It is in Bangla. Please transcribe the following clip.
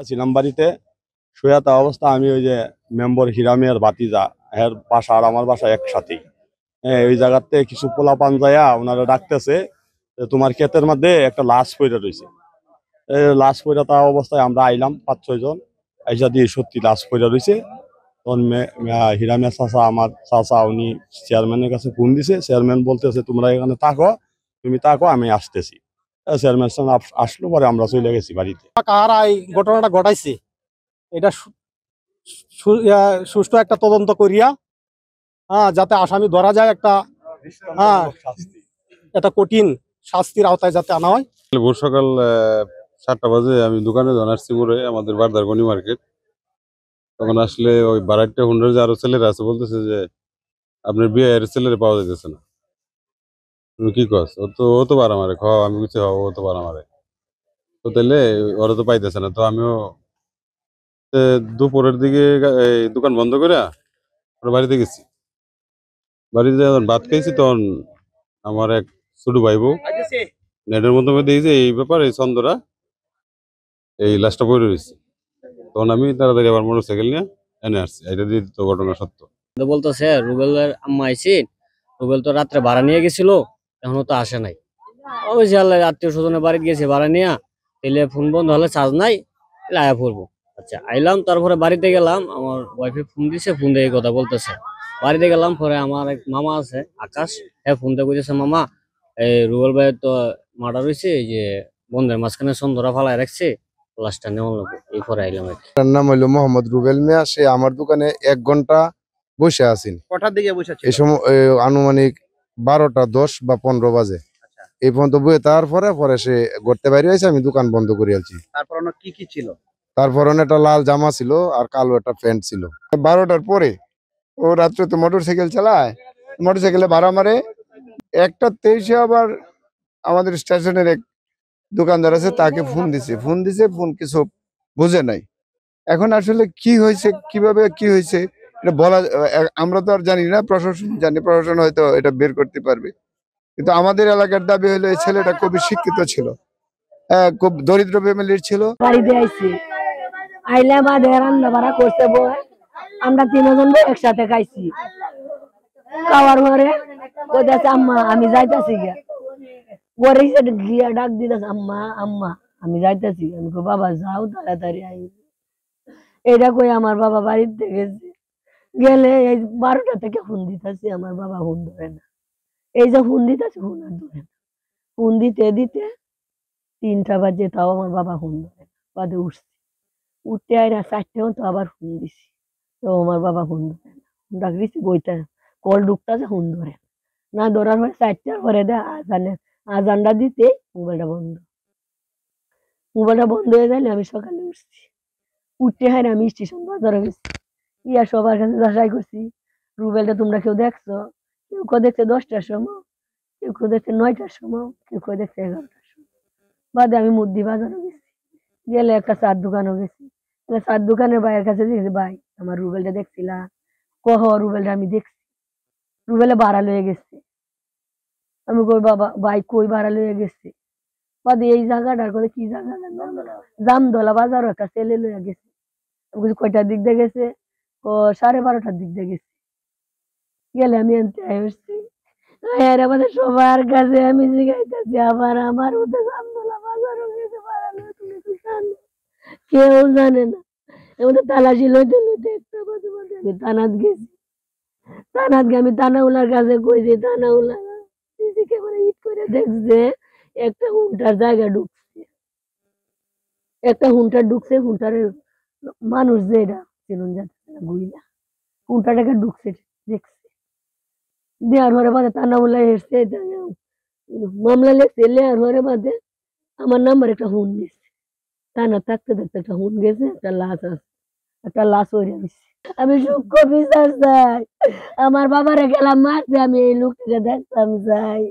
ছিলাম বাড়িতে শুয়ে অবস্থা, আমি ওই যে মেম্বার হিরামিয়ার ভাতিজা, এর বাসা আর আমার বাসা একসাথেই। হ্যাঁ, ওই জায়গাতে কিছু পোলা পান যায়া ওনারা ডাকতেছে তোমার ক্ষেতের মধ্যে একটা লাশ পড়ে রয়েছে। লাশ পড়ে তা অবস্থায় আমরা আইলাম 5-6 জন, আইসা দিয়ে সত্যি লাশ পড়ে রয়েছে। তখন হিরামিয়া চাচা, আমার চাচা, উনি চেয়ারম্যানের কাছে ফোন দিছে। চেয়ারম্যান বলতেছে তোমরা এখানে থাকো, তুমি থাকো, আমি আসতেছি। চেয়ারম্যান আসলো, পরে আমরা চলে গেছি বাড়িতে। কারা এই ঘটনাটা ঘটাইছে এটা সুষ্ঠু একটা তদন্ত করিয়া যাতে আসামি ধরা যায়, একটা কঠিন শাস্তির আওতায় যাতে আনা হয়। ভোর সকাল 7টা বাজে আমি দোকানে যখন আসছি পরে আমাদের বারদার গনি মার্কেট, তখন আসলে ওই বারাইটা হুন্ডার যে আরো ছেলেরা আছে বলতেছে যে আপনার বিয়ের ছেলেরা পাওয়া যাইতেছে না। তুমি কি কস? ও তো পারা মারে আমি কিছু ও তো পারা মারে, তো তাহলে ওরা তো পাইতেছে না। তো আমিও দুপুরের দিকে এই দোকান বন্ধ করে বাড়িতে গেছি। বাড়িতে যখন ভাত খাইছি তখন আমার এক ছোট ভাই বউ নেটের মাধ্যমে দেখি যে এই ব্যাপার, এই চন্দ্রা এই লাশটা পড়ে রয়েছে। তখন আমি তাড়াতাড়ি আবার মোটরসাইকেল নিয়ে এনে আসছি। এটা দিয়ে তো ঘটনা সত্য। বলতেছে রুবেলের আম্মা আইসি, রুবেল তো রাত্রে ভাড়া নিয়ে গেছিল, এখনো তো আসে নাই। ওই যে আত্মীয় স্বজনের বাড়িতে গেছে ভাড়া নিয়ে, তাইলে ফোন বন্ধ হলে চার্জ নাই, তাহলে আয়া পড়বো। আচ্ছা আইলাম, তারপরে বাড়িতে গেলাম, আমার ওয়াইফে ফোন দিছে, ফোন দিয়ে কথা বলতেছে। বাড়িতে গেলাম, পরে আমার এক মামা আছে আকাশ, হ্যাঁ ফোন দিয়ে বলতেছে মামা এই রুবেল ভাইয়ের তো মার্ডার হয়েছে, এই যে বন্ধের মাঝখানে সন্ধ্যা ফালায় রাখছে, লাশটা নেওয়া লাগবে। এই পরে আইলাম। তার নাম হইলো মোহাম্মদ রুবেল মিয়া। সে আমার দোকানে 1 ঘন্টা বসে আছেন। কটার দিকে বসে ছিল? এই সময় আনুমানিক 12টা 10 বা 15 বাজে। এই পর্যন্ত বয়ে তারপরে সে ঘুরতে বাইরে হয়েছে, আমি দোকান বন্ধ করে আলছি। তারপর কি কি ছিল? তারপর একটা লাল জামা ছিল আর কালো একটা প্যান্ট ছিল। 12টার পরে ও রাত্রে তো মোটরসাইকেল চালায়, মোটরসাইকেলে ভাড়া মারে। 1টা 23-এ আবার আমাদের স্টেশনের এক দোকানদার আছে, তাকে ফোন দিছে। ফোন কিছু বুঝে নাই। এখন আসলে কি হয়েছে, কিভাবে কি হয়েছে এটা বলা, আমরা তো আর জানি না, প্রশাসন জানি, প্রশাসন হয়তো এটা বের করতে পারবে। কিন্তু আমাদের এলাকার দাবি হলো এই ছেলেটা খুবই শিক্ষিত ছিল, খুব দরিদ্র ফ্যামিলির ছিল। বাড়িতে আইছি, আইলে বাদে রান্না বাড়া করছে বই, আমরা 3 জন একসাথে খাইছি। খাওয়ার পরে কইতাছে আম্মা আমি যাইতাছি গিয়া, পরে গিয়া ডাক দিতেছে আম্মা আম্মা আমি যাইতাছি। আমি কই বাবা যাও তাড়াতাড়ি আই। এটা কই আমার বাবা বাড়িতে গেছে, গেলে এই 12টা থেকে ফোন দিতেছি, আমার বাবা ফোন ধরে না। এই যে ফোন দিতেছে, ফোন আর ধরে না। ফোন দিতে দিতে 3টা বাজে, তাও আমার বাবা ফোন ধরে না। বাদে উঠছি, উঠতে আইরা 4টে মতো আবার ফোন দিছি, তো আমার বাবা ফোন ধরে না। ফোন ডাকছি বইটা কল ঢুকতেছে, ফোন ধরে না। ধরার পরে 4টার পরে আজানটা দিতে মোবাইলটা বন্ধ হয়ে গেলে আমি সকালে উঠছি। উঠতে হয় আমি স্টেশন বাজারে গেছি, ইয়া সবার কাছে যাচাই করছি রুবেলটা তোমরা কেউ দেখছো? কেউ দেখছে 10টার সময়, কেউ দেখছে 9টার সময়, কেউ দেখছে 11টার সময়। বাদে আমি মুদি বাজারে গেছি, গেলে একটা চার দোকানও গেছি। চার দোকানের ভাইয়ের কাছে দেখছি, ভাই আমার রুবেলটা দেখছিলা? কহ রুবেলটা আমি দেখছি, রুবেলে ভাড়া লয়ে গেছে। আমি কই বাবা ভাই কই ভাড়া লয়ে গেছে? বাদে এই জায়গাটার কথা কি জায়গা জামদলা বাজারও একটা ছেলে লয়ে গেছে। কয়টার দিক দিয়ে গেছে? 12:30টার দিক দিয়ে গেছে। গেলে আমি আনতে আসছি, আমাদের সবার কাছে আমি জিজ্ঞাসা, আবার আমার ওদের জামদলা বাজারও গেছে ভাড়া লয়ে, তুমি তো জানো? কেউ জানে না। আমাদের তালাশি লইতে লইতে একটা বাজে বাজে আমি থানাত গেছি। আমি থানাওয়ালার কাছে কইছি, থানাওয়ালা সিসি ক্যামেরা হিট করে দেখছে একটা হুন্টার জায়গা ঢুকছে, হুন্টারের মানুষ যেটা চিনুন যাচ্ছে না, গুইলা হুন্টাটাকে ঢুকছে দেখছে। দেওয়ার পরে বাদে থানাওয়ালা এসছে, মামলা লেখছে, লেয়ার পরে বাদে আমার নাম্বার একটা হুন গেছে। থানা থাকতে থাকতে একটা হুন গেছে, একটা লাশ আছে, একটা লাশ হয়ে গেছে। আমি সূক্ষ্ম বিচার চাই, আমার বাবারে গেলাম মারছে, আমি এই লোকটিকে দেখতাম চাই।